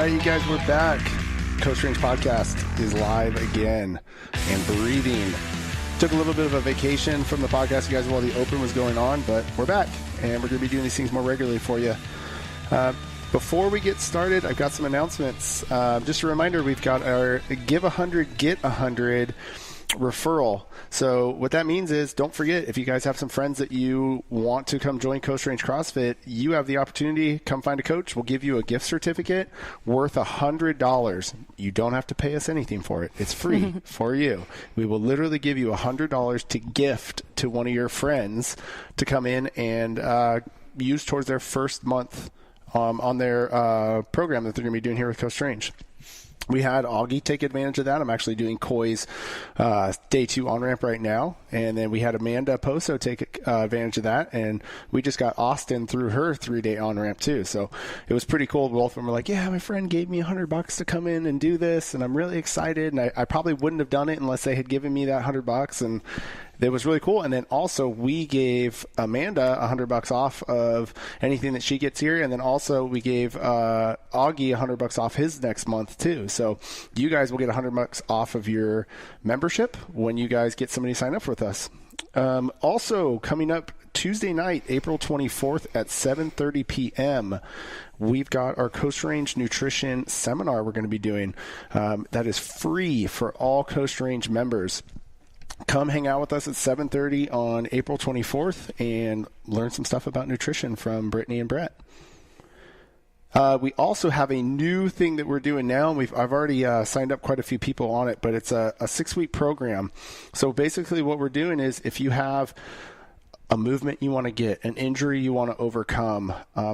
right, you guys, we're back. Coach Range Podcast is live again and breathing. Took a little bit of a vacation from the podcast, you guys, while the Open was going on, but we're back, and we're going to be doing these things more regularly for you. Before we get started, I've got some announcements. Just a reminder, we've got our Give 100, Get 100 referral. So what that means is, don't forget, if you guys have some friends that you want to come join Coast Range CrossFit, you have the opportunity, come find a coach. We'll give you a gift certificate worth $100. You don't have to pay us anything for it. It's free for you. We will literally give you $100 to gift to one of your friends to come in and use towards their first month on their program that they're going to be doing here with Coast Range. We had Augie take advantage of that. I'm actually doing Coy's day 2 on-ramp right now. And then we had Amanda Poso take advantage of that. And we just got Austin through her 3-day on-ramp too. So it was pretty cool. Both of them were like, yeah, my friend gave me $100 to come in and do this. And I'm really excited. And I probably wouldn't have done it unless they had given me that $100. And it was really cool. And then also we gave Amanda $100 off of anything that she gets here. And then also we gave Augie $100 off his next month too. So you guys will get $100 off of your membership when you guys get somebody to sign up with us. Also coming up Tuesday night, April 24th at 7:30 p.m., we've got our Coast Range Nutrition Seminar we're going to be doing. That is free for all Coast Range members. Come hang out with us at 7:30 on April 24th and learn some stuff about nutrition from Brittany and Brett. We also have a new thing that we're doing now, and I've already signed up quite a few people on it, but it's a 6-week program. So basically what we're doing is, if you have a movement you want to get, an injury you want to overcome,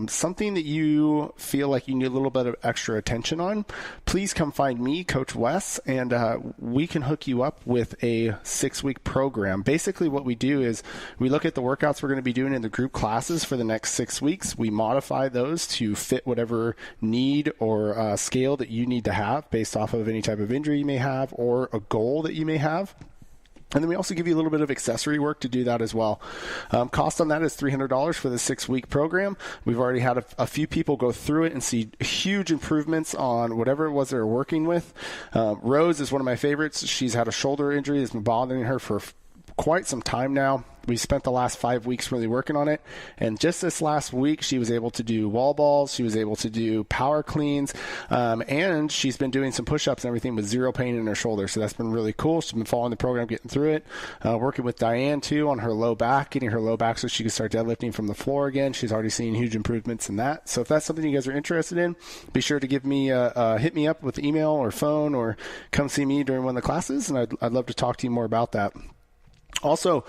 something that you feel like you need a little bit of extra attention on, please come find me, Coach Wes, and we can hook you up with a 6-week program. Basically what we do is we look at the workouts we're going to be doing in the group classes for the next 6 weeks. We modify those to fit whatever need or scale that you need to have based off of any type of injury you may have or a goal that you may have. And then we also give you a little bit of accessory work to do that as well. Cost on that is $300 for the 6-week program. We've already had a few people go through it and see huge improvements on whatever it was they're working with. Rose is one of my favorites. She's had a shoulder injury that's been bothering her for quite some time now. We spent the last 5 weeks really working on it. And just this last week, she was able to do wall balls. She was able to do power cleans. And she's been doing some push-ups and everything with zero pain in her shoulder. So that's been really cool. She's been following the program, getting through it. Working with Diane, too, on her low back, getting her low back so she can start deadlifting from the floor again. She's already seen huge improvements in that. So if that's something you guys are interested in, be sure to give me hit me up with email or phone or come see me during one of the classes. And I'd love to talk to you more about that. Also,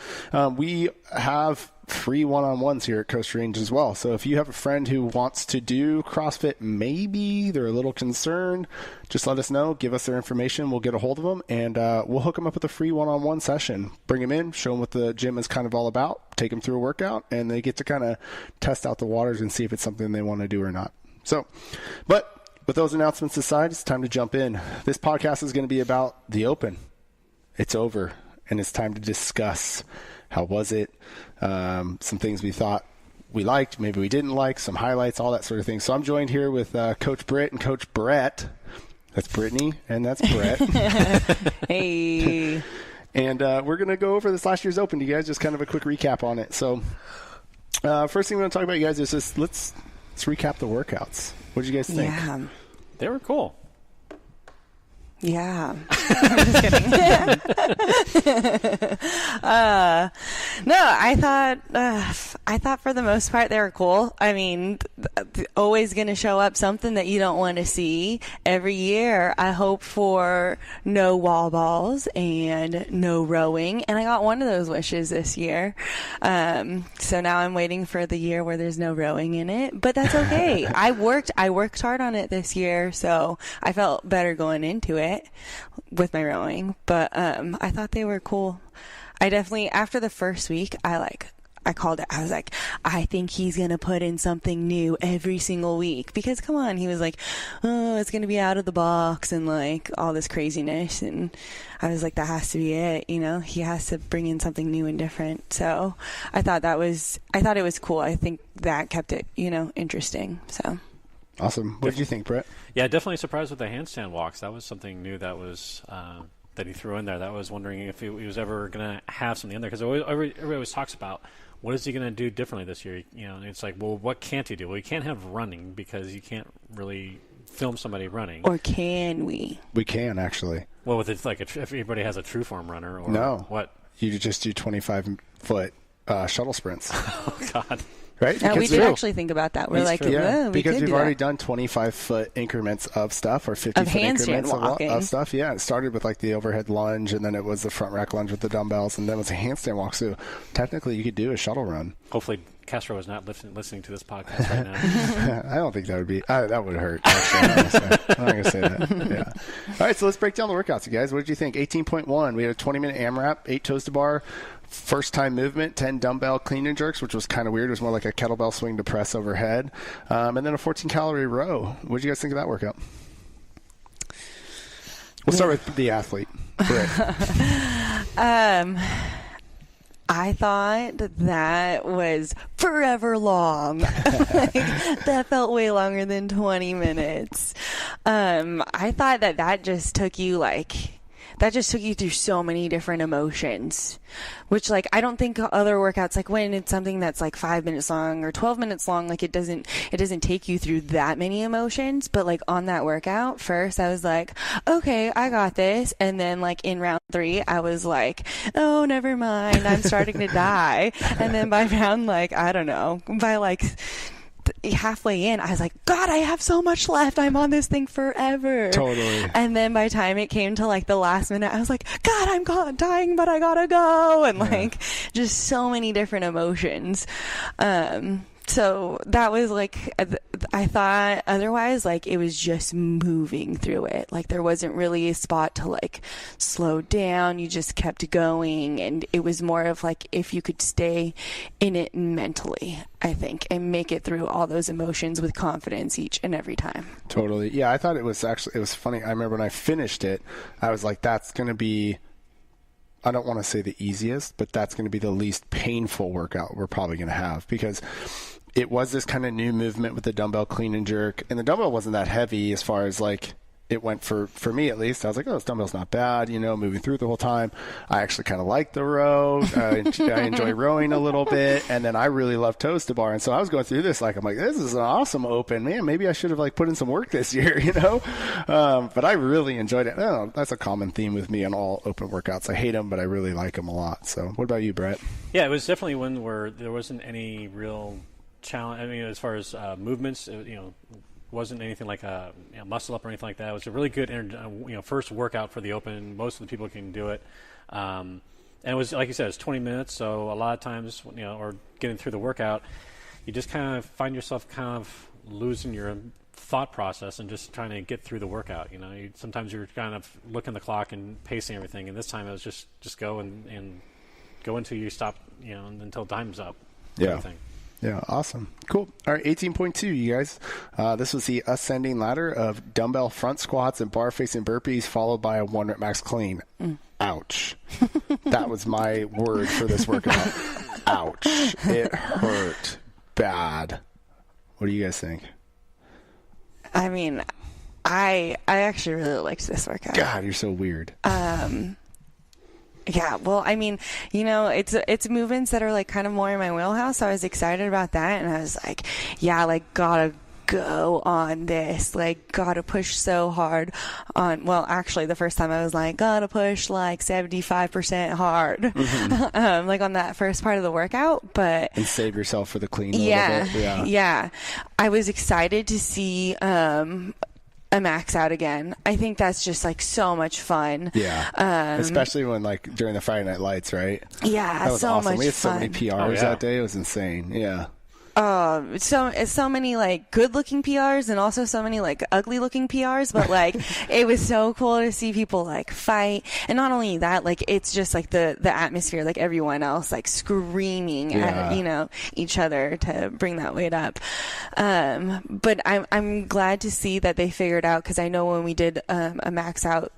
we have free one-on-ones here at Coast Range as well. So if you have a friend who wants to do CrossFit, maybe they're a little concerned, just let us know. Give us their information. We'll get a hold of them, and we'll hook them up with a free one-on-one session. Bring them in, show them what the gym is kind of all about, take them through a workout, and they get to kind of test out the waters and see if it's something they want to do or not. So, but with those announcements aside, it's time to jump in. This podcast is going to be about the Open. It's over. And it's time to discuss how was it, some things we thought we liked, maybe we didn't like, some highlights, all that sort of thing. So I'm joined here with Coach Britt and Coach Brett. That's Brittany, and that's Brett. Hey. And we're going to go over this last year's Open, you guys, just kind of a quick recap on it. So first thing we're going to talk about, you guys, is just let's recap the workouts. What did you guys think? Yeah. They were cool. Yeah. I'm just kidding. No, I thought for the most part they were cool. I mean, always going to show up something that you don't want to see. Every year I hope for no wall balls and no rowing, and I got one of those wishes this year. So now I'm waiting for the year where there's no rowing in it, but that's okay. I worked hard on it this year, so I felt better going into it with my rowing, but I thought they were cool. I definitely, after the first week, I called it. I was like, I think he's going to put in something new every single week, because come on, he was like, oh, it's going to be out of the box and like all this craziness. And I was like, that has to be it. You know, he has to bring in something new and different. So I thought it was cool. I think that kept it, interesting. So. Awesome. What did you think, Britt? Yeah, definitely surprised with the handstand walks. That was something new that was that he threw in there. That was wondering if he was ever going to have something in there, because everybody always talks about what is he going to do differently this year. And it's like, well, what can't he do? Well, you can't have running because you can't really film somebody running. Or can we? We can, actually. Well, with it's like if everybody has a true form runner, or no, what? You just do 25-foot shuttle sprints. Oh God. Right? Yeah, we did actually think about that. We're like, yeah, we because could we've do already that. done 25-foot increments of stuff, or 50-foot increments of stuff. Yeah, it started with like the overhead lunge, and then it was the front rack lunge with the dumbbells, and then it was a handstand walk. So technically, you could do a shuttle run. Hopefully, Castro is not listening to this podcast right now. I don't think that would be. That would hurt. Actually, I'm not going to say that. Yeah. All right, so let's break down the workouts, you guys. What did you think? 18.1. We had a 20-minute AMRAP, 8 toes to bar. First time movement, 10 dumbbell clean and jerks, which was kind of weird. It was more like a kettlebell swing to press overhead. And then a 14-calorie row. What did you guys think of that workout? We'll start with the athlete, Britt. I thought that was forever long. That felt way longer than 20 minutes. I thought that just took you through so many different emotions, which like I don't think other workouts, like when it's something that's like 5 minutes long or 12 minutes long, like it doesn't take you through that many emotions. But like on that workout, first I was like, okay, I got this. And then like in round 3, I was like, oh, never mind, I'm starting to die. And then by round, like, I don't know, by like halfway in, I was like, God, I have so much left. I'm on this thing forever. Totally. And then by the time it came to like the last minute, I was like, God, I'm dying, but I gotta go. And like, just so many different emotions. So that was like, I thought otherwise, like it was just moving through it. Like there wasn't really a spot to like slow down. You just kept going. And it was more of like if you could stay in it mentally, I think, and make it through all those emotions with confidence each and every time. Totally. Yeah, I thought it was funny. I remember when I finished it, I was like, that's going to be, I don't want to say the easiest, but that's going to be the least painful workout we're probably going to have, because it was this kind of new movement with the dumbbell clean and jerk, and the dumbbell wasn't that heavy as far as like it went for me at least. I was like, oh, this dumbbell's not bad, moving through the whole time. I actually kind of like the row. I enjoy rowing a little bit, and then I really love toes to bar. And so I was going through this like, I'm like, this is an awesome open. Man, maybe I should have like put in some work this year, But I really enjoyed it. Oh, that's a common theme with me on all open workouts. I hate them, but I really like them a lot. So what about you, Brett? Yeah, it was definitely one where there wasn't any real challenge. I mean, as far as movements, wasn't anything like a muscle up or anything like that. It was a really good, first workout for the open. Most of the people can do it, and it was like you said, it's 20 minutes. So a lot of times, or getting through the workout, you just kind of find yourself kind of losing your thought process and just trying to get through the workout. Sometimes you're kind of looking at the clock and pacing everything, and this time it was just go and go until you stop, until time's up. Yeah. Everything. Yeah, awesome. Cool. All right, 18.2, you guys. This was the ascending ladder of dumbbell front squats and bar facing burpees, followed by a 1 rep max clean. Ouch. That was my word for this workout. Ouch. It hurt bad. What do you guys think? I mean, I actually really liked this workout. God, you're so weird. Yeah, well, I mean, it's movements that are like kind of more in my wheelhouse. So I was excited about that, and I was like, yeah, like gotta go on this, like gotta push so hard on. Well, actually, the first time I was like, gotta push like 75% hard, like on that first part of the workout. But and save yourself for the clean. A little bit. Yeah. I was excited to see a max out again. I think that's just like so much fun. Yeah. Especially when like during the Friday Night Lights, right? Yeah. That was so awesome. much We had fun. so many PRs that day. It was insane. Yeah. So many like good looking PRs and also so many like ugly looking PRs, but like it was so cool to see people like fight. And not only that, like it's just like the atmosphere, like everyone else like screaming at each other to bring that weight up. But I'm glad to see that they figured out, because I know when we did a max out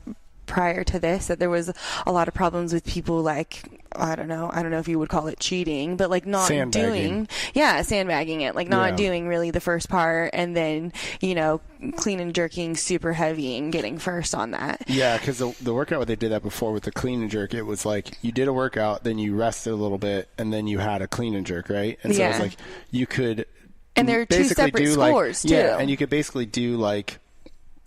prior to this that there was a lot of problems with people like I don't know if you would call it cheating, but like not sandbagging it, like not doing really the first part, and then, you know, clean and jerking super heavy and getting first on that. Yeah, because the workout, they did that before with the clean and jerk, it was like you did a workout, then you rested a little bit, and then you had a clean and jerk, right? And so it was like you could and there are two separate scores too. Yeah, and you could basically do like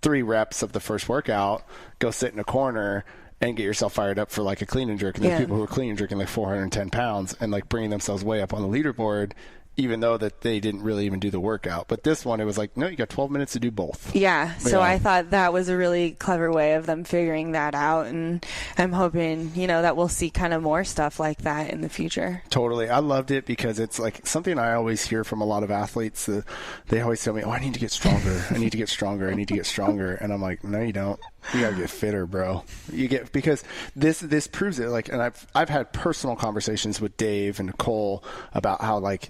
3 reps of the first workout, go sit in a corner and get yourself fired up for like a clean and jerk. And there's people who are clean and jerking like 410 pounds and like bringing themselves way up on the leaderboard, even though that they didn't really even do the workout. But this one, it was like, no, you got 12 minutes to do both. Yeah. So I thought that was a really clever way of them figuring that out. And I'm hoping, you know, that we'll see kind of more stuff like that in the future. Totally. I loved it because it's like something I always hear from a lot of athletes. They always tell me, oh, I need to get stronger. I need to get stronger. I need to get stronger. And I'm like, no, you don't. You gotta get fitter, bro. Because this proves it. Like, and I've had personal conversations with Dave and Nicole about how, like,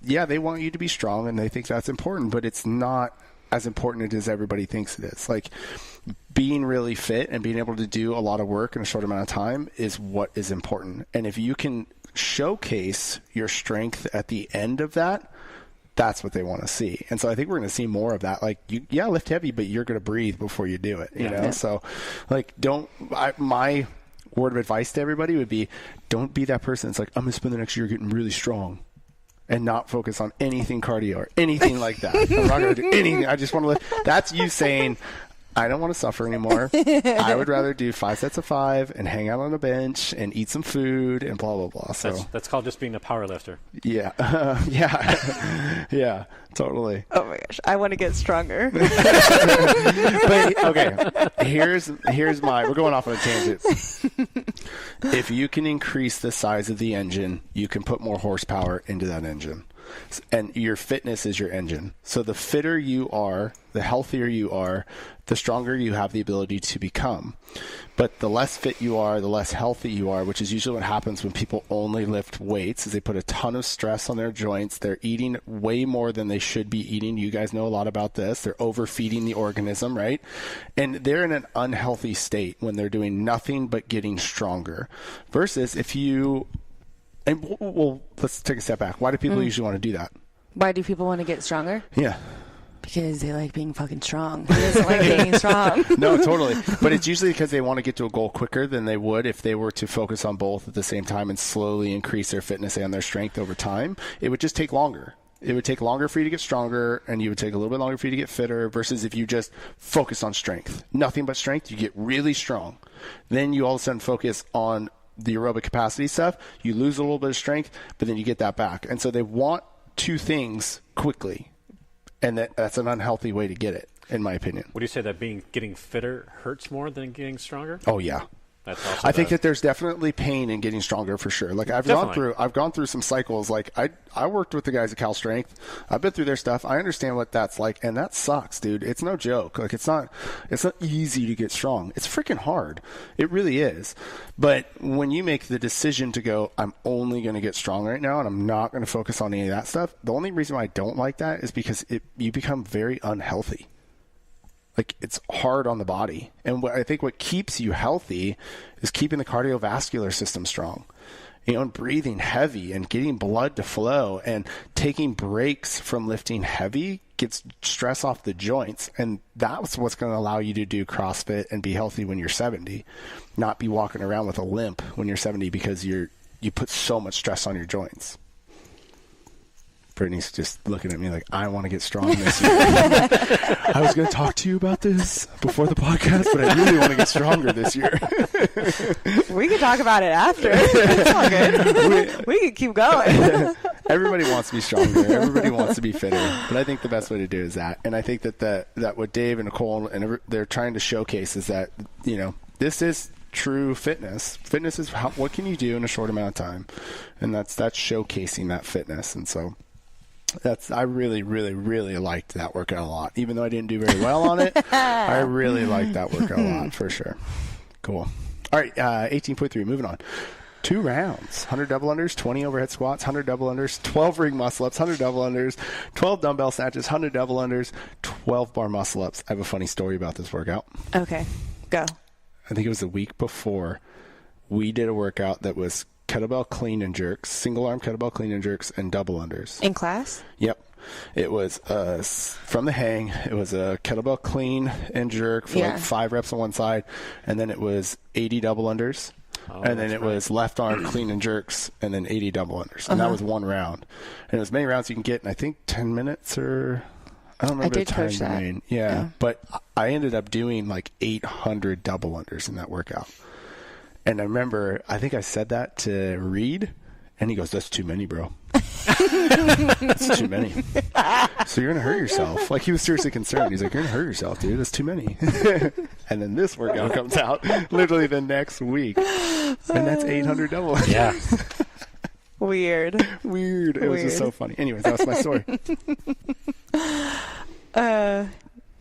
yeah, they want you to be strong and they think that's important, but it's not as important as everybody thinks it is. Like, being really fit and being able to do a lot of work in a short amount of time is what is important. And if you can showcase your strength at the end of that, that's what they want to see. And so I think we're going to see more of that. Like, lift heavy, but you're going to breathe before you do it, you know? So, like, my word of advice to everybody would be, don't be that person that's like, I'm going to spend the next year getting really strong and not focus on anything cardio or anything like that. I'm not going to do anything. I just want to lift. That's you saying, I don't want to suffer anymore. I would rather do 5 sets of 5 and hang out on a bench and eat some food and blah, blah, blah. So that's called just being a power lifter. Yeah. Yeah, totally. Oh my gosh. I want to get stronger. But okay, here's we're going off on a tangent. If you can increase the size of the engine, you can put more horsepower into that engine. And your fitness is your engine. So the fitter you are, the healthier you are, the stronger you have the ability to become. But the less fit you are, the less healthy you are, which is usually what happens when people only lift weights, is they put a ton of stress on their joints. They're eating way more than they should be eating. You guys know a lot about this. They're overfeeding the organism, right? And they're in an unhealthy state when they're doing nothing but getting stronger. Versus if you... And well, let's take a step back. Why do people usually want to do that? Why do people want to get stronger? Yeah. Because they like being fucking strong. Who doesn't like being strong? No, totally. But it's usually because they want to get to a goal quicker than they would if they were to focus on both at the same time and slowly increase their fitness and their strength over time. It would just take longer. It would take longer for you to get stronger, and you would take a little bit longer for you to get fitter, versus if you just focus on strength. Nothing but strength, you get really strong. Then you all of a sudden focus on the aerobic capacity stuff, you lose a little bit of strength, but then you get that back. And so they want 2 things quickly, and that's an unhealthy way to get it, in my opinion. Would you say that getting fitter hurts more than getting stronger? Oh yeah. That's also I think that there's definitely pain in getting stronger for sure. Like I've gone through some cycles. Like I worked with the guys at Cal Strength. I've been through their stuff. I understand what that's like, and that sucks, dude. It's no joke. Like it's not easy to get strong. It's freaking hard. It really is. But when you make the decision to go, I'm only going to get strong right now, and I'm not going to focus on any of that stuff. The only reason why I don't like that is because you become very unhealthy. Like, it's hard on the body. And I think what keeps you healthy is keeping the cardiovascular system strong. You know, and breathing heavy and getting blood to flow and taking breaks from lifting heavy gets stress off the joints. And that's what's going to allow you to do CrossFit and be healthy when you're 70. Not be walking around with a limp when you're 70 because you put so much stress on your joints. Brittany's just looking at me like, I want to get strong this year. I was going to talk to you about this before the podcast, but I really want to get stronger this year. We can talk about it after. It's all good. We can keep going. Everybody wants to be stronger. Everybody wants to be fitter. But I think the best way to do is that. And I think that what Dave and Nicole and they're trying to showcase is that, you know, this is true fitness. Fitness is what can you do in a short amount of time, and that's showcasing that fitness. And so I really, really, really liked that workout a lot. Even though I didn't do very well on it, I really liked that workout a lot for sure. Cool. All right, 18.3. Moving on. 2 rounds, 100 double unders, 20 overhead squats, 100 double unders, 12 ring muscle ups, 100 double unders, 12 dumbbell snatches, 100 double unders, 12 bar muscle ups. I have a funny story about this workout. Okay, go. I think it was the week before we did a workout that was kettlebell clean and jerks, single arm kettlebell clean and jerks, and double unders. In class? Yep. It was from the hang. It was a kettlebell clean and jerk for like 5 reps on one side, and then it was 80 double unders, and then it was left arm clean and jerks, and then 80 double unders, and that was one round. And it was many rounds you can get in, I think 10 minutes or I don't remember the time domain. Yeah, but I ended up doing like 800 double unders in that workout. And I remember, I think I said that to Reed, and he goes, "That's too many, bro." That's too many. So you're going to hurt yourself. Like, he was seriously concerned. He's like, "You're going to hurt yourself, dude. That's too many." And then this workout comes out literally the next week. And that's 800 double. Yeah. Weird. It was just so funny. Anyways, that was my story.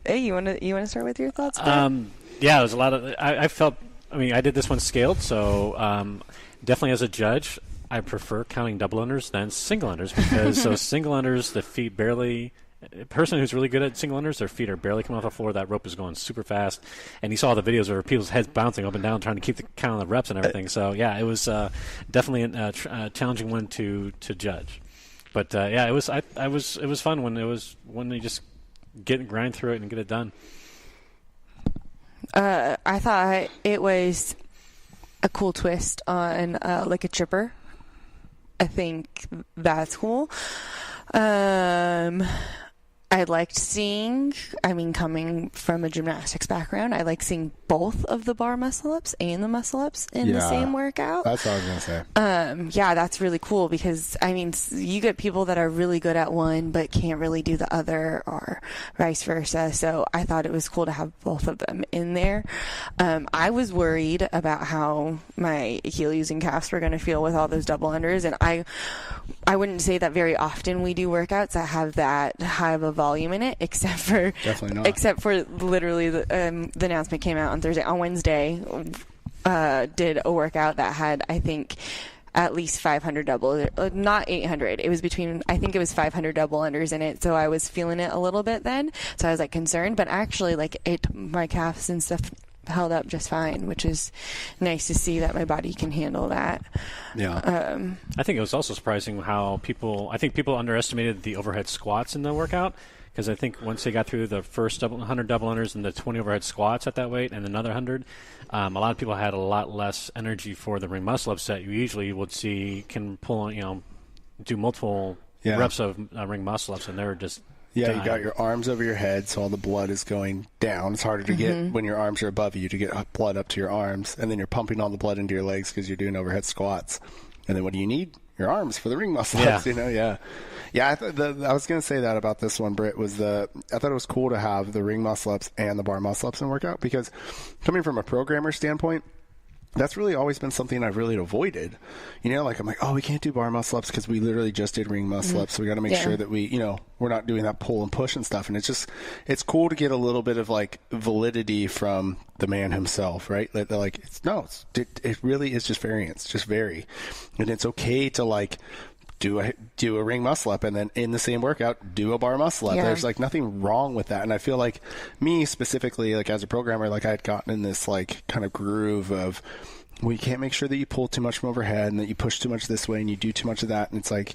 Hey, you want to start with your thoughts? Yeah, it was a lot of, I felt, I mean, I did this one scaled, so definitely as a judge, I prefer counting double unders than single unders, because so single unders, the feet barely, a person who's really good at single unders, their feet are barely coming off the floor. That rope is going super fast. And you saw the videos where people's heads bouncing up and down trying to keep the count on the reps and everything. So, yeah, it was definitely a challenging one to judge. But, yeah, it was fun when you just grind through it and get it done. I thought it was a cool twist on like a chipper. I think that's cool. I liked seeing, I mean, coming from a gymnastics background, I like seeing both of the bar muscle ups and the muscle ups in the same workout. That's what I was going to say. Yeah, that's really cool, because, I mean, you get people that are really good at one but can't really do the other, or vice versa. So I thought it was cool to have both of them in there. I was worried about how my Achilles and calves were going to feel with all those double unders, and I wouldn't say that very often we do workouts that have that high of a volume in it, except for literally the announcement came out on Thursday. On Wednesday, did a workout that had, I think, at least 500 double, not 800. It was between, I think it was 500 double unders in it. So I was feeling it a little bit then. So I was like concerned, but actually like my calves and stuff held up just fine, which is nice to see that my body can handle that. Yeah. I think it was also surprising how people underestimated the overhead squats in the workout, because I think once they got through the first 100 double unders and the 20 overhead squats at that weight and another 100, a lot of people had a lot less energy for the ring muscle ups that you usually would see can pull, do multiple reps of ring muscle ups, and they're just you got your arms over your head, so all the blood is going down. It's harder to get when your arms are above you to get blood up to your arms, and then you're pumping all the blood into your legs because you're doing overhead squats. And then what do you need? Your arms for the ring muscle ups, Yeah, I was going to say that about this one, Britt, I thought it was cool to have the ring muscle ups and the bar muscle ups in workout, because coming from a programmer standpoint, that's really always been something I've really avoided. Like I'm like, oh, we can't do bar muscle ups because we literally just did ring muscle ups. So we got to make sure that we, we're not doing that pull and push and stuff. And it's cool to get a little bit of like validity from the man himself, right? They're like, it really is just variance, just vary. And it's okay to like do a ring muscle up and then in the same workout do a bar muscle up. There's like nothing wrong with that. And I feel like me specifically, like as a programmer, like I had gotten in this like kind of groove of, well, you can't make sure that you pull too much from overhead and that you push too much this way and you do too much of that. And it's like,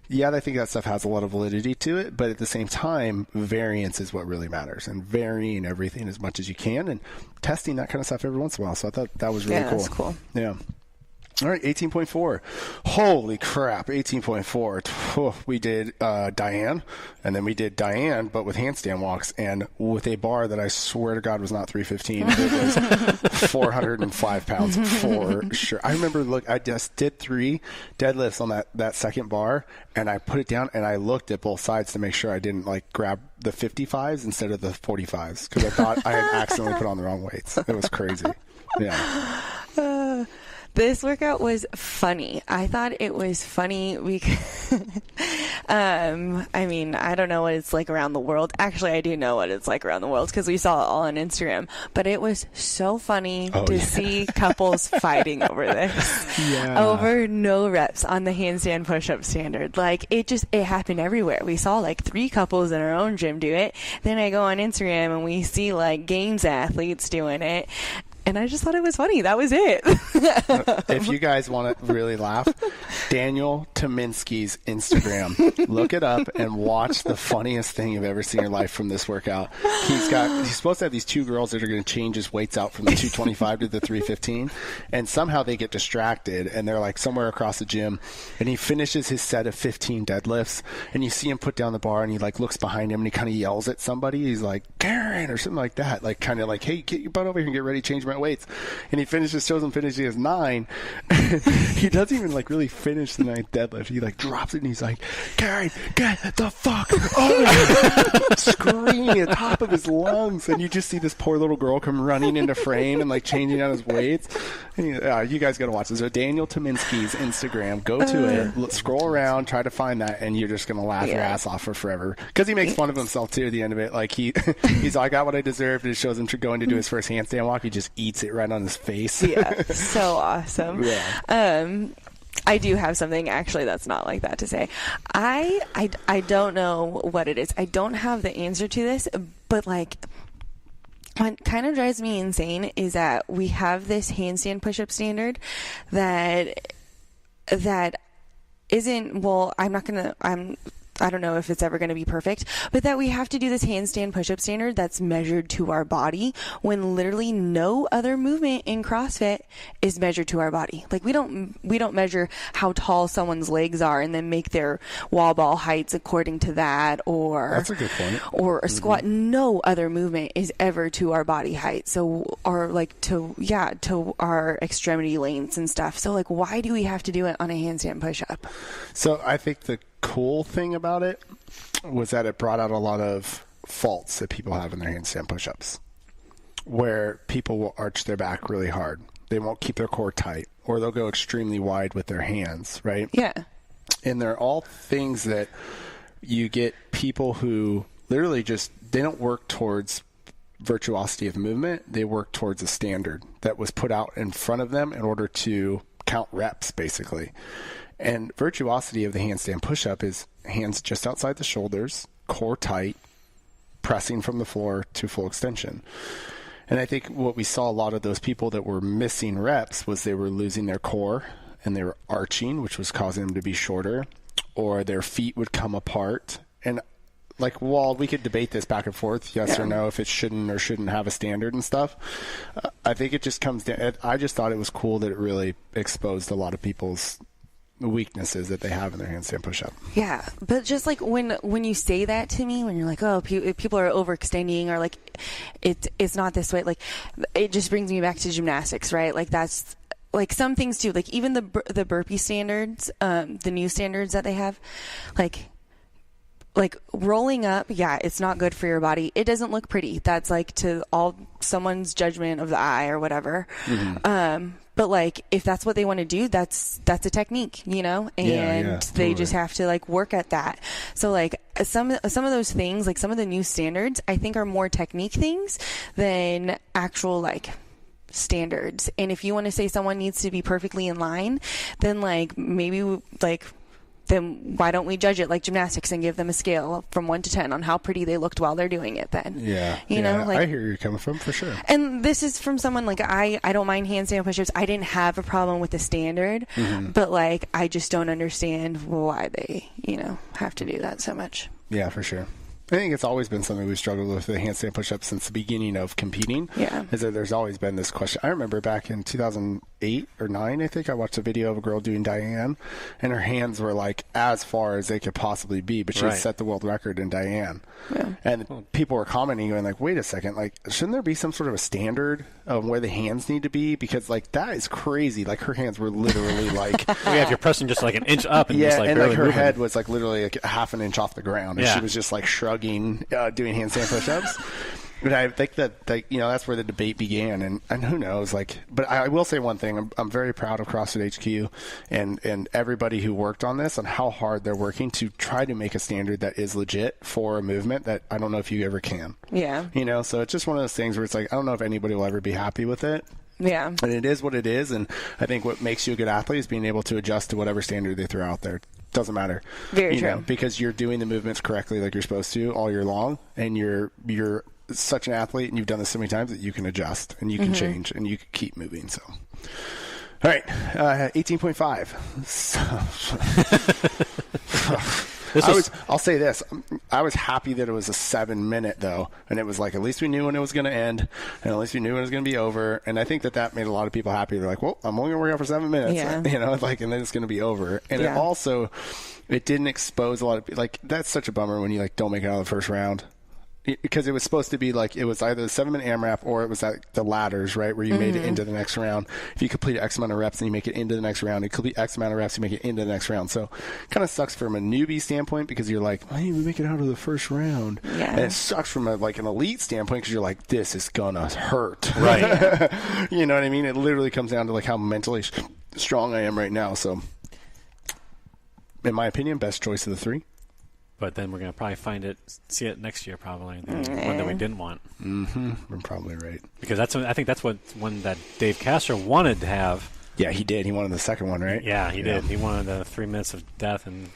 I think that stuff has a lot of validity to it, but at the same time, variance is what really matters, and varying everything as much as you can and testing that kind of stuff every once in a while. So I thought that was really cool. That's cool. Yeah. All right, 18.4. Holy crap, 18.4. Oh, we did Diane, and then we did Diane, but with handstand walks, and with a bar that I swear to God was not 315. It was 405 pounds for sure. I remember, I just did 3 deadlifts on that second bar, and I put it down, and I looked at both sides to make sure I didn't, grab the 55s instead of the 45s, because I thought I had accidentally put on the wrong weights. It was crazy. Yeah. This workout was funny. I thought it was funny because, I mean, I don't know what it's like around the world. Actually, I do know what it's like around the world because we saw it all on Instagram. But it was so funny to see couples fighting over this. Over no reps on the handstand push-up standard. It happened everywhere. We saw 3 couples in our own gym do it. Then I go on Instagram and we see games athletes doing it. And I just thought it was funny. That was it. If you guys want to really laugh, Daniel Tominski's Instagram. Look it up and watch the funniest thing you've ever seen in your life from this workout. He's supposed to have these two girls that are going to change his weights out from the 225 to the 315, and somehow they get distracted and they're like somewhere across the gym, and he finishes his set of 15 deadlifts, and you see him put down the bar, and he like looks behind him and he kind of yells at somebody. He's like, Karen, or something like that, like kind of like, hey, get your butt over here and get ready to change my weights. And he shows him finishing his 9. He doesn't even like really finish the 9th deadlift. He like drops it and he's like, Karen, get the fuck over, screaming at the top of his lungs. And you just see this poor little girl come running into frame and like changing out his weights. And you guys got to watch this. So Daniel Tominski's Instagram, go to it, scroll around, try to find that, and you're just gonna laugh your ass off for forever, because he makes fun of himself too at the end of it. Like he's like, I got what I deserved. And it shows him going to do his first handstand walk. He just eats it right on his face. Yeah, so awesome. Yeah. I do have something actually that's not like that to say. I don't know what it is. I don't have the answer to this, but like, what kind of drives me insane is that we have this handstand push-up standard that isn't, well, I don't know if it's ever going to be perfect, but that we have to do this handstand push-up standard that's measured to our body, when literally no other movement in CrossFit is measured to our body. Like we don't measure how tall someone's legs are and then make their wall ball heights according to that, or that's a good point. Or a squat. No other movement is ever to our body height. So, or like to our extremity lengths and stuff. So like, why do we have to do it on a handstand push-up? So I think the cool thing about it was that it brought out a lot of faults that people have in their handstand push-ups, where people will arch their back really hard. They won't keep their core tight, or they'll go extremely wide with their hands, right? Yeah. And they're all things that you get people who literally they don't work towards virtuosity of movement. They work towards a standard that was put out in front of them in order to count reps, basically. And virtuosity of the handstand push-up is hands just outside the shoulders, core tight, pressing from the floor to full extension. And I think what we saw a lot of those people that were missing reps was they were losing their core and they were arching, which was causing them to be shorter, or their feet would come apart. And like, well, we could debate this back and forth, yes or no, if it shouldn't or shouldn't have a standard and stuff. I think it just comes down. I just thought it was cool that it really exposed a lot of people's weaknesses that they have in their handstand push-up. Yeah, but just like when you say that to me, when you're like, oh, people are overextending, or like it's not this way, like it just brings me back to gymnastics, right? Like that's like some things too, like even the burpee standards, the new standards that they have, like rolling up, it's not good for your body. It doesn't look pretty. That's like to someone's judgment of the eye or whatever. Mm-hmm. But like, if that's what they want to do, that's a technique, and they just have to like work at that. So like some of those things, like some of the new standards, I think are more technique things than actual like standards. And if you want to say someone needs to be perfectly in line, then like maybe then why don't we judge it like gymnastics and give them a scale from 1 to 10 on how pretty they looked while they're doing it then? You know, like, I hear where you're coming from for sure. And this is from someone like I don't mind handstand push-ups. I didn't have a problem with the standard, but like I just don't understand why they, have to do that so much. Yeah, for sure. I think it's always been something we've struggled with the handstand push-ups since the beginning of competing. Yeah. Is that there's always been this question. I remember back in 2008 or 9, I think, I watched a video of a girl doing Diane, and her hands were like as far as they could possibly be, but she had set the world record in Diane. Yeah. And people were commenting going like, wait a second, like, shouldn't there be some sort of a standard of where the hands need to be? Because like that is crazy. Like her hands were literally like if you're pressing just like an inch up and just like and barely like her moving. head was like literally like half an inch off the ground, and she was just like shrugging, doing handstand push-ups. But I think that that's where the debate began, and who knows, like, but I will say one thing. I'm very proud of CrossFit HQ and everybody who worked on this, on how hard they're working to try to make a standard that is legit for a movement that I don't know if you ever can. Yeah. So it's just one of those things where it's like, I don't know if anybody will ever be happy with it. Yeah. And it is what it is, and I think what makes you a good athlete is being able to adjust to whatever standard they throw out there. Doesn't matter. Very true. Because you're doing the movements correctly like you're supposed to all year long, and you're such an athlete and you've done this so many times that you can adjust and you can change and you can keep moving. So, all right, 18.5. I'll say this. I was happy that it was a 7-minute though. And it was like, at least we knew when it was going to end and at least we knew when it was going to be over. And I think that made a lot of people happy. They're like, well, I'm only going to work out for 7 minutes, and then it's going to be over. And it didn't expose a lot of, like, that's such a bummer when you like don't make it out of the first round. Because it was supposed to be like, it was either the 7-minute AMRAP or it was like the ladders, right? Where you made it into the next round. If you complete X amount of reps and you make it into the next round, you complete X amount of reps, you make it into the next round. So kind of sucks from a newbie standpoint because you're like, I didn't even make it out of the first round. Yeah. And it sucks from an elite standpoint because you're like, this is gonna hurt. Right. You know what I mean? It literally comes down to like how mentally strong I am right now. So in my opinion, best choice of the 3. But then we're going to probably see it next year, probably, the one that we didn't want. Mm-hmm. You're probably right. Because I think that's one that Dave Castor wanted to have. Yeah, he did. He wanted the second one, right? Yeah, he did. He wanted the 3 minutes of death. And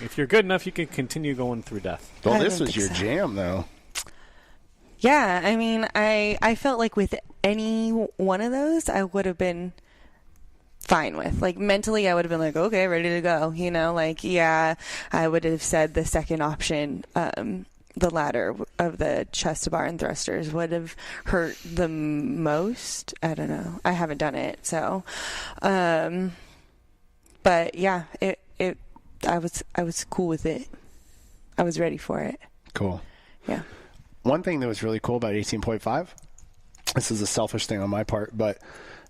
if you're good enough, you can continue going through death. Well, this was your jam, though. Yeah, I mean, I felt like with any one of those, I would have been fine with. Like, mentally, I would have been like, okay, ready to go. You know, like, yeah, I would have said the second option, the ladder of the chest to bar and thrusters would have hurt the most. I don't know. I haven't done it. So, but yeah, I was cool with it. I was ready for it. Cool. Yeah. One thing that was really cool about 18.5, this is a selfish thing on my part, but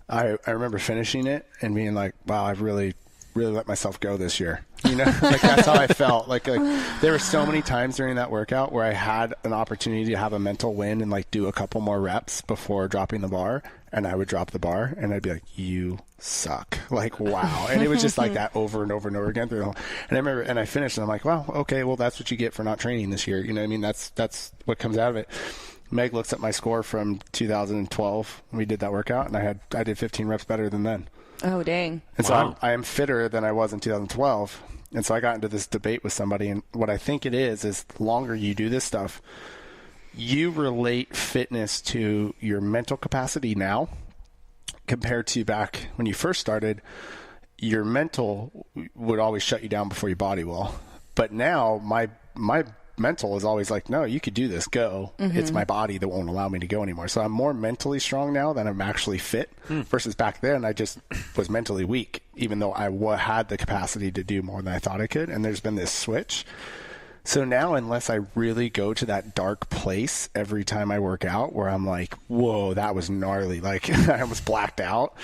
I remember finishing it and being like, wow, I've really, really let myself go this year. You know, like that's how I felt. Like there were so many times during that workout where I had an opportunity to have a mental win and like do a couple more reps before dropping the bar. And I would drop the bar and I'd be like, you suck. Like, wow. And it was just like that over and over and over again. And I remember, and I finished and I'm like, well, okay, well, that's what you get for not training this year. You know what I mean? That's what comes out of it. Meg looks at my score from 2012 when we did that workout, and I did 15 reps better than then. Oh, dang. And so I am fitter than I was in 2012. And so I got into this debate with somebody, and what I think it is the longer you do this stuff, you relate fitness to your mental capacity now compared to back when you first started. Your mental would always shut you down before your body will. But now my mental is always like, no, you could do this, go. It's my body that won't allow me to go anymore. So I'm more mentally strong now than I'm actually fit versus back then I just was mentally weak, even though I had the capacity to do more than I thought I could. And there's been this switch. So now, unless I really go to that dark place every time I work out where I'm like, whoa, that was gnarly, like I almost blacked out,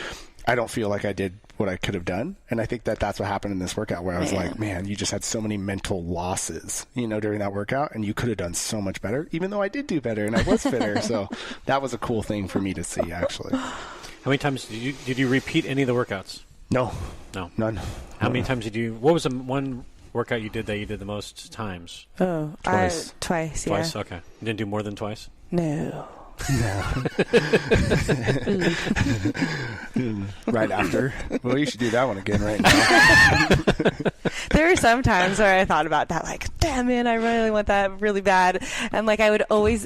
I don't feel like I did what I could have done. And I think that's what happened in this workout where I was like, man, you just had so many mental losses, you know, during that workout, and you could have done so much better, even though I did do better and I was fitter. So that was a cool thing for me to see, actually. How many times did you repeat any of the workouts? No, none. How many times what was the one workout you did that you did the most times? Oh, twice. Twice, yeah. Twice, okay. You didn't do more than twice? No. Right after. Well, you should do that one again right now. There were some times where I thought about that, like, damn, man, I really want that really bad. And like, I would always,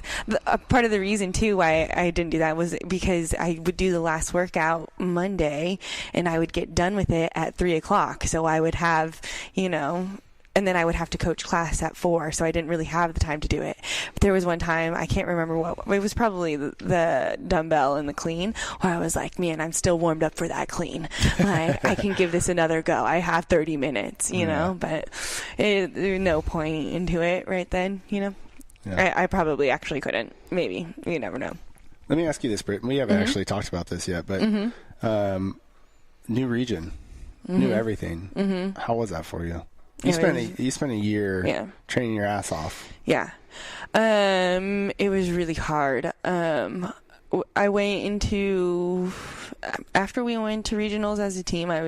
part of the reason too why I didn't do that was because I would do the last workout Monday and I would get done with it at 3:00. So I would have, you know, and then I would have to coach class at 4, so I didn't really have the time to do it. But there was one time, I can't remember what, it was probably the dumbbell and the clean, where I was like, man, I'm still warmed up for that clean. Like, I can give this another go. I have 30 minutes, you know, but there's no point into it right then, you know. Yeah. I probably actually couldn't. Maybe. You never know. Let me ask you this, Britt. We haven't actually talked about this yet, but new region, new everything. How was that for you? You spent a year training your ass off. Yeah. It was really hard. I went into, after we went to regionals as a team, I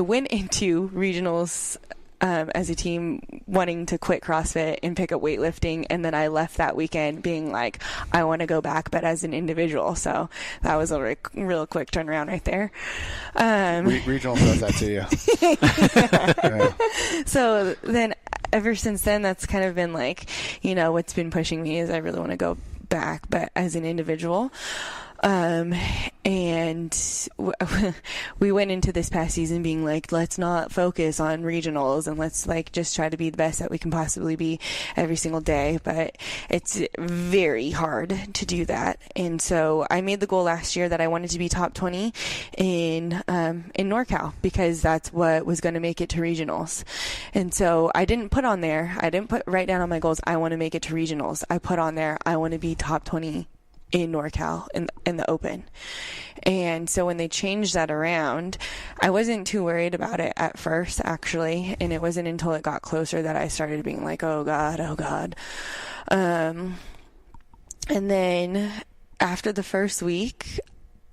went into regionals as a team wanting to quit CrossFit and pick up weightlifting, and then I left that weekend being like, I want to go back, but as an individual. So that was a real quick turnaround right there. Regional does that to you. Yeah. So then ever since then, that's kind of been like, you know, what's been pushing me is I really want to go back, but as an individual. And we went into this past season being like, let's not focus on regionals and let's like just try to be the best that we can possibly be every single day. But it's very hard to do that. And so I made the goal last year that I wanted to be top 20 in NorCal, because that's what was going to make it to regionals. And so I didn't put right down on my goals, I want to make it to regionals. I put on there, I want to be top 20 in NorCal in the open. And so when they changed that around, I wasn't too worried about it at first, actually, and it wasn't until it got closer that I started being like, oh God. And then after the first week,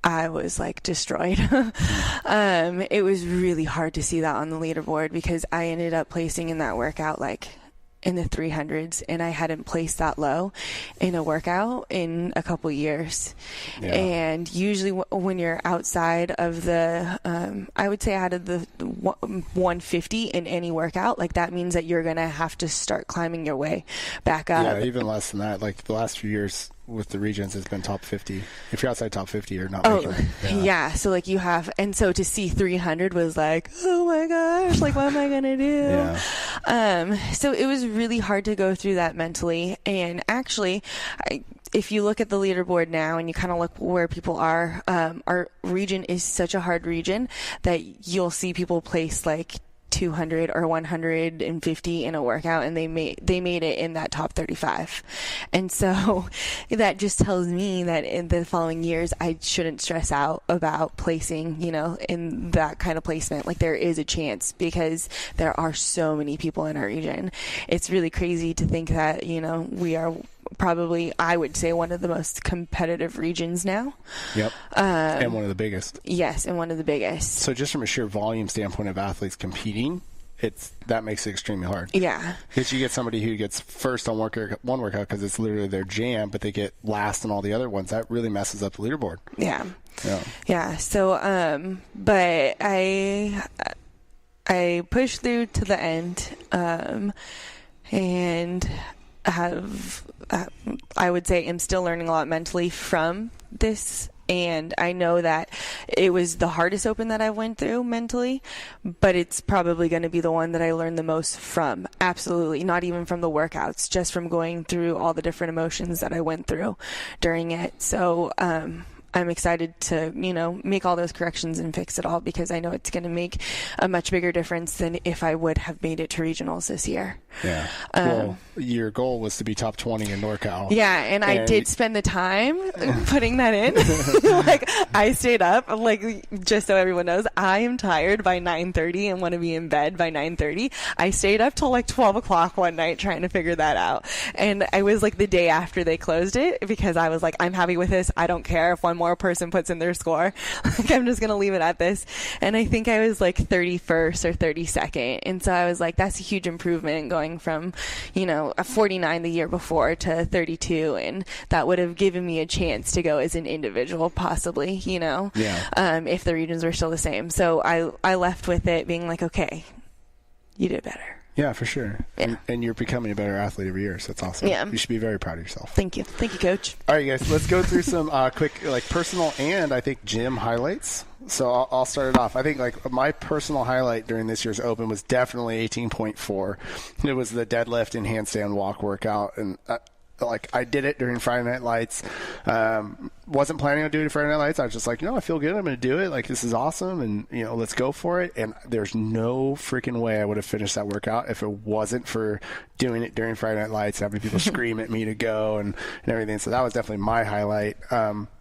I was like destroyed. It was really hard to see that on the leaderboard, because I ended up placing in that workout like in the 300s, and I hadn't placed that low in a workout in a couple years. Yeah. And usually when you're outside of the, I would say out of the 150 in any workout, like that means that you're going to have to start climbing your way back up. Yeah, even less than that. Like the last few years with the regions, it's been top 50. If you're outside top 50, you're not making it. Yeah. So like you have, and so to see 300 was like, oh my gosh, like what am I going to do? Yeah. So it was really hard to go through that mentally. And actually, if you look at the leaderboard now and you kind of look where people are, our region is such a hard region that you'll see people place like 200 or 150 in a workout, and they made it in that top 35. And so that just tells me that in the following years I shouldn't stress out about placing, you know, in that kind of placement. Like there is a chance, because there are so many people in our region. It's really crazy to think that, you know, we are probably, I would say, one of the most competitive regions now. Yep. And one of the biggest. Yes, and one of the biggest. So just from a sheer volume standpoint of athletes competing, that makes it extremely hard. Yeah. Because you get somebody who gets first on one workout because it's literally their jam, but they get last on all the other ones. That really messes up the leaderboard. Yeah. Yeah. So, but I pushed through to the end, and I would say I'm still learning a lot mentally from this. And I know that it was the hardest open that I went through mentally, but it's probably going to be the one that I learned the most from. Absolutely. Not even from the workouts, just from going through all the different emotions that I went through during it. So, I'm excited to, you know, make all those corrections and fix it all, because I know it's going to make a much bigger difference than if I would have made it to regionals this year. Yeah. Well, your goal was to be top 20 in NorCal. Yeah, and I did spend the time putting that in. Like, I stayed up, like, just so everyone knows, I am tired by 9:30 and want to be in bed by 9:30. I stayed up till like 12 o'clock one night trying to figure that out. And I was like the day after they closed it, because I was like, I'm happy with this. I don't care if one more person puts in their score. Like, I'm just going to leave it at this. And I think I was like 31st or 32nd. And so I was like, that's a huge improvement going from, you know, a 49 the year before to 32. And that would have given me a chance to go as an individual, possibly, you know, if the regions were still the same. So I left with it being like, okay, you did better. Yeah, for sure. Yeah. And you're becoming a better athlete every year, so that's awesome. Yeah. You should be very proud of yourself. Thank you. Thank you, Coach. All right, guys, let's go through some quick, like, personal and, I think, gym highlights. So I'll start it off. I think, like, my personal highlight during this year's Open was definitely 18.4. It was the deadlift and handstand walk workout, and I did it during Friday Night Lights. Wasn't planning on doing it Friday Night Lights. I was just like, I feel good. I'm going to do it. Like, this is awesome. And, let's go for it. And there's no freaking way I would have finished that workout if it wasn't for doing it during Friday Night Lights, having people scream at me to go and everything. So that was definitely my highlight.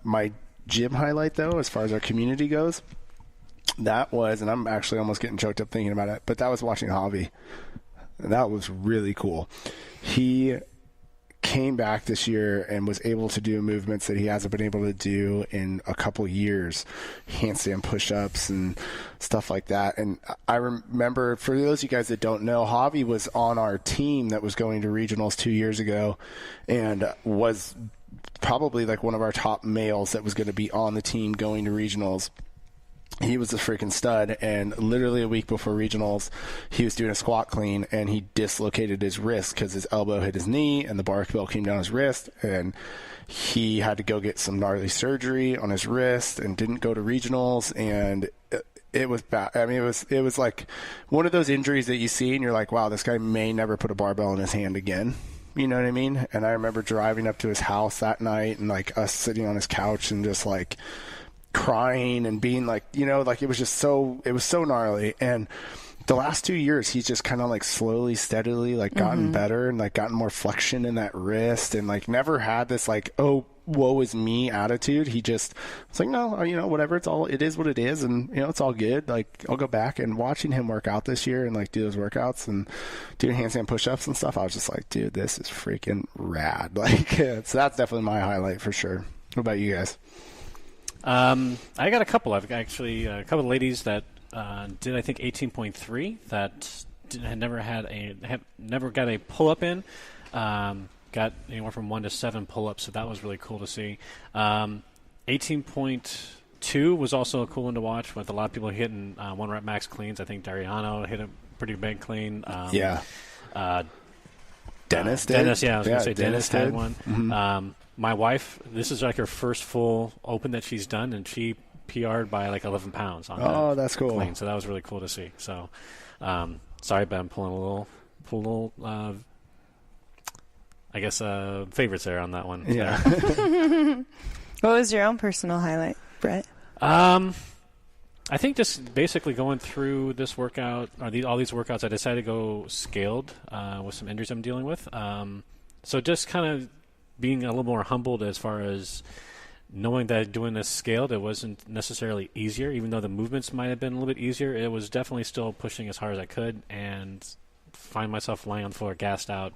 My gym highlight, though, as far as our community goes, that was, and I'm actually almost getting choked up thinking about it, but that was watching Javi. That was really cool. He came back this year and was able to do movements that he hasn't been able to do in a couple years, handstand push-ups and stuff like that. And I remember, for those of you guys that don't know, Javi was on our team that was going to regionals 2 years ago, and was probably like one of our top males that was going to be on the team going to regionals. he was a freaking stud, and literally a week before regionals, he was doing a squat clean, and he dislocated his wrist because his elbow hit his knee, and the barbell came down his wrist, and he had to go get some gnarly surgery on his wrist, and didn't go to regionals, and it was bad. I mean, it was like one of those injuries that you see, and you're like, wow, this guy may never put a barbell in his hand again. You know what I mean? And I remember driving up to his house that night, and like us sitting on his couch and just like crying and being like, you know, like it was so gnarly. And the last 2 years, he's just kind of like slowly, steadily like gotten better and like gotten more flexion in that wrist, and like never had this like, oh, woe is me attitude. He just was like, no, you know, whatever, it is what it is, and you know, it's all good. Like, I'll go back. And watching him work out this year and like do those workouts and doing handstand push-ups and stuff, I was just like, dude, this is freaking rad. Like, so that's definitely my highlight for sure. What about you guys? I got a couple. I've actually a couple of ladies that did, I think, 18.3 that had never got a pull up in. Got anywhere from 1 to 7 pull ups, so that was really cool to see. 18.2 was also a cool one to watch, with a lot of people hitting 1 rep max cleans. I think Dariano hit a pretty big clean. Dennis did. Dennis, yeah, I was going to say Dennis had one. Mm-hmm. My wife, this is like her first full open that she's done, and she PR'd by like 11 pounds on that. That's cool. Clean, so that was really cool to see. So, sorry, but I'm pulling a little I guess favorites there on that one. Yeah. What was your own personal highlight, Britt? I think just basically going through this workout, or all these workouts, I decided to go scaled with some injuries I'm dealing with. So just kind of being a little more humbled as far as knowing that doing this scaled, it wasn't necessarily easier. Even though the movements might have been a little bit easier, it was definitely still pushing as hard as I could, and find myself lying on the floor, gassed out,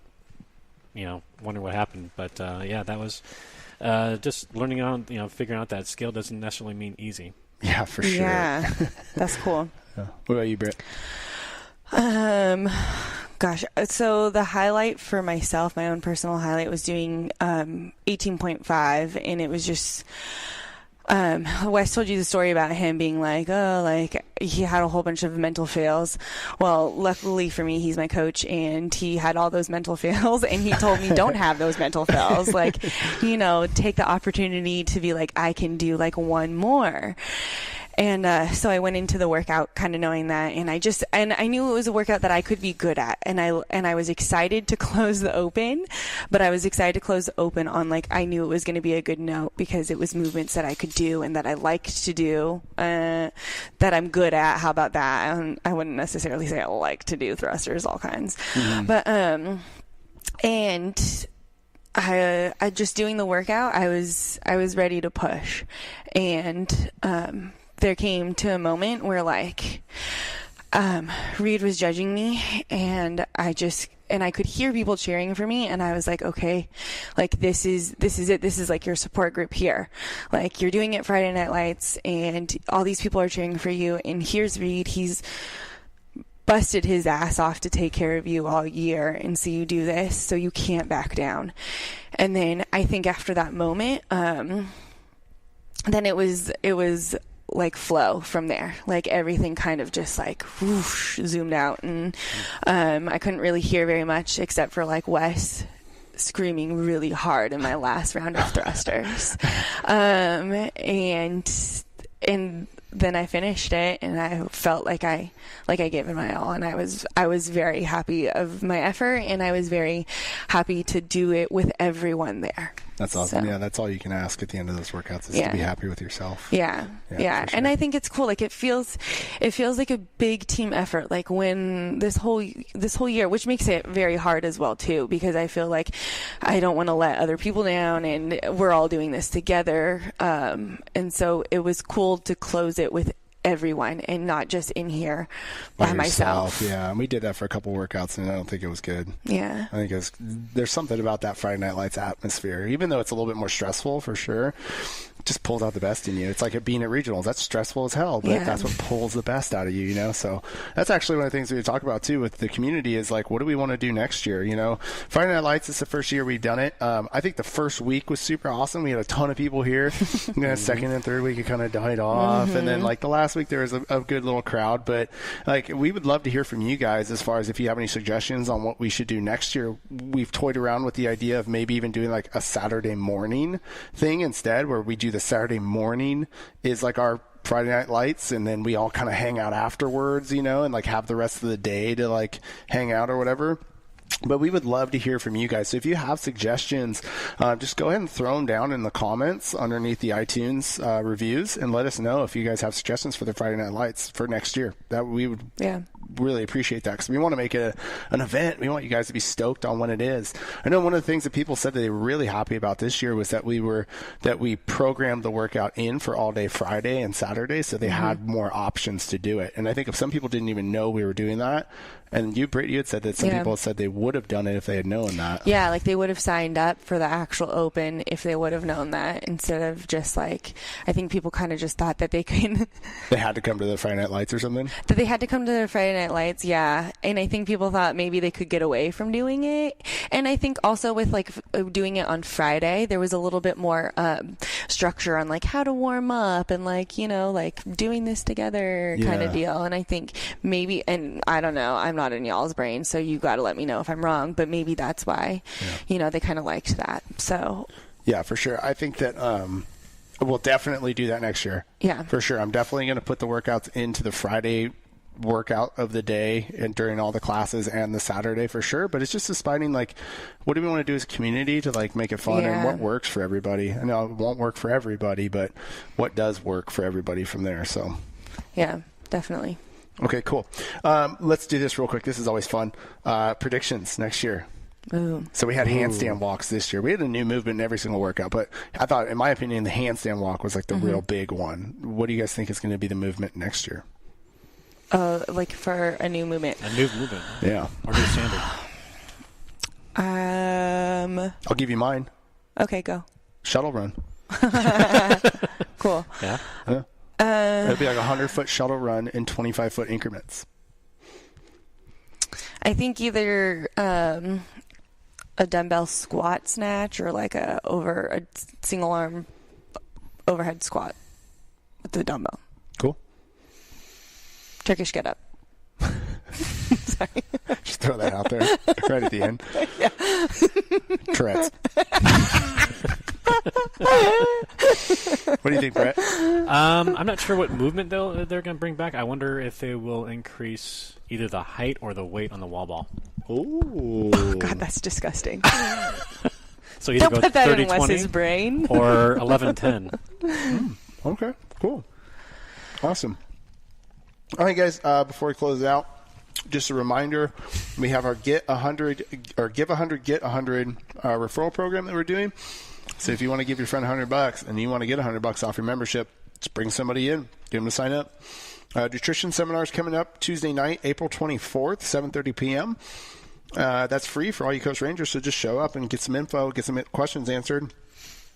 you know, wondering what happened. But yeah, that was just learning on, you know, figuring out that scale doesn't necessarily mean easy. Yeah, for sure. Yeah, that's cool. Yeah. What about you, Britt? Gosh, so the highlight for myself, my own personal highlight, was doing 18.5, and it was just Wes told you the story about him being like, oh, like he had a whole bunch of mental fails. Well, luckily for me, he's my coach, and he had all those mental fails, and he told me don't have those mental fails. Like, you know, take the opportunity to be like, I can do like one more. And so I went into the workout kind of knowing that, and I knew it was a workout that I could be good at, and I was excited to close the open, but I was excited to close the open on, like, I knew it was going to be a good note because it was movements that I could do and that I liked to do, that I'm good at. How about that? I wouldn't necessarily say I like to do thrusters, all kinds, but and I just doing the workout, I was ready to push, and there came to a moment where, like, Reed was judging me, and I could hear people cheering for me, and I was like, okay, like, this is it. This is like your support group here. Like, you're doing it Friday Night Lights, and all these people are cheering for you, and here's Reed. He's busted his ass off to take care of you all year and see you do this, so you can't back down. And then I think after that moment, then it was like flow from there. Like, everything kind of just like whoosh, zoomed out, and I couldn't really hear very much except for like Wes screaming really hard in my last round of thrusters. And then I finished it, and I felt like I gave it my all, and I was very happy of my effort, and I was very happy to do it with everyone there. That's awesome. So, yeah, that's all you can ask at the end of those workouts is to be happy with yourself. Yeah. Sure. And I think it's cool. Like, it feels like a big team effort. Like, when this whole year, which makes it very hard as well too, because I feel like I don't want to let other people down, and we're all doing this together. And so it was cool to close it with everyone and not just in here by myself. Yeah, and we did that for a couple workouts, and I don't think it was good. Yeah, I think there's something about that Friday Night Lights atmosphere, even though it's a little bit more stressful for sure. just pulls out the best in you. It's like being at regionals. That's stressful as hell, but that's what pulls the best out of you, you know? So that's actually one of the things we talk about too with the community is like, what do we want to do next year? You know, Friday Night Lights is the first year we've done it. I think the first week was super awesome. We had a ton of people here. And then second and third week, it kind of died off. And then like the last week, there was a good little crowd, but like, we would love to hear from you guys as far as if you have any suggestions on what we should do next year. We've toyed around with the idea of maybe even doing like a Saturday morning thing instead, where we do the Saturday morning is like our Friday Night Lights, and then we all kind of hang out afterwards, you know, and like have the rest of the day to like hang out or whatever. But we would love to hear from you guys. So if you have suggestions, just go ahead and throw them down in the comments underneath the iTunes reviews, and let us know if you guys have suggestions for the Friday Night Lights for next year. That we would really appreciate that, because we want to make it an event. We want you guys to be stoked on when it is. I know one of the things that people said that they were really happy about this year was that we programmed the workout in for all day Friday and Saturday, so they had more options to do it. And I think if some people didn't even know we were doing that, and you, Britt, you had said that some people said they would have done it if they had known that. Yeah, like they would have signed up for the actual open if they would have known that, instead of just like, I think people kind of just thought that they could. They had to come to the Friday Night Lights or something? That they had to come to the Friday Night Lights, yeah. And I think people thought maybe they could get away from doing it. And I think also with like doing it on Friday, there was a little bit more structure on like how to warm up and like, you know, like doing this together kind of deal. And I think maybe, and I don't know, I'm not in y'all's brain, so you got to let me know if I'm wrong, but maybe that's why, you know, they kind of liked that. So yeah, for sure. I think that we'll definitely do that next year. Yeah, for sure. I'm definitely going to put the workouts into the Friday workout of the day and during all the classes, and the Saturday for sure. But it's just deciding like, what do we want to do as a community to like make it fun, and what works for everybody. I know it won't work for everybody, but what does work for everybody from there. So yeah, definitely. Okay, cool. Let's do this real quick. This is always fun. Predictions next year. Ooh. So we had handstand walks this year. We had a new movement in every single workout, but I thought, in my opinion, the handstand walk was like the real big one. What do you guys think is going to be the movement next year? Like for a new movement. A new movement. Yeah. Or new standard. I'll give you mine. Okay, go. Shuttle run. Cool. Yeah. It'll be like a 100-foot shuttle run in 25-foot increments. I think either a dumbbell squat snatch or like a single arm overhead squat with the dumbbell. Cool. Turkish get up. Sorry. Just throw that out there right at the end. Yeah. Tourette's. What do you think, Brett? I'm not sure what movement they're going to bring back. I wonder if they will increase either the height or the weight on the wall ball. Ooh. Oh, God, that's disgusting. So either Don't go put that 30, in 20 Wes's brain. or 11-10. Okay, cool. Awesome. All right, guys, before we close it out, just a reminder, we have our Give 100, Get 100 referral program that we're doing. So if you want to give your friend $100 and you want to get $100 off your membership, just bring somebody in, get them to sign up. Nutrition seminars coming up Tuesday night, April 24th, 7:30 p.m. That's free for all you Coast Rangers, so just show up and get some info, get some questions answered.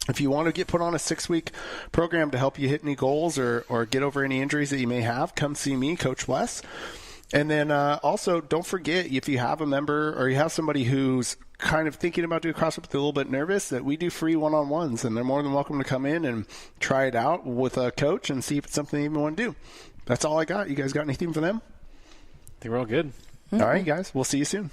If you want to get put on a 6-week program to help you hit any goals or get over any injuries that you may have, come see me, Coach Wes. And then also, don't forget, if you have a member or you have somebody who's kind of thinking about doing CrossFit but a little bit nervous, that we do free one-on-ones, and they're more than welcome to come in and try it out with a coach and see if it's something they even want to do. That's all I got. You guys got anything for them? I think we're all good. All right, guys. We'll see you soon.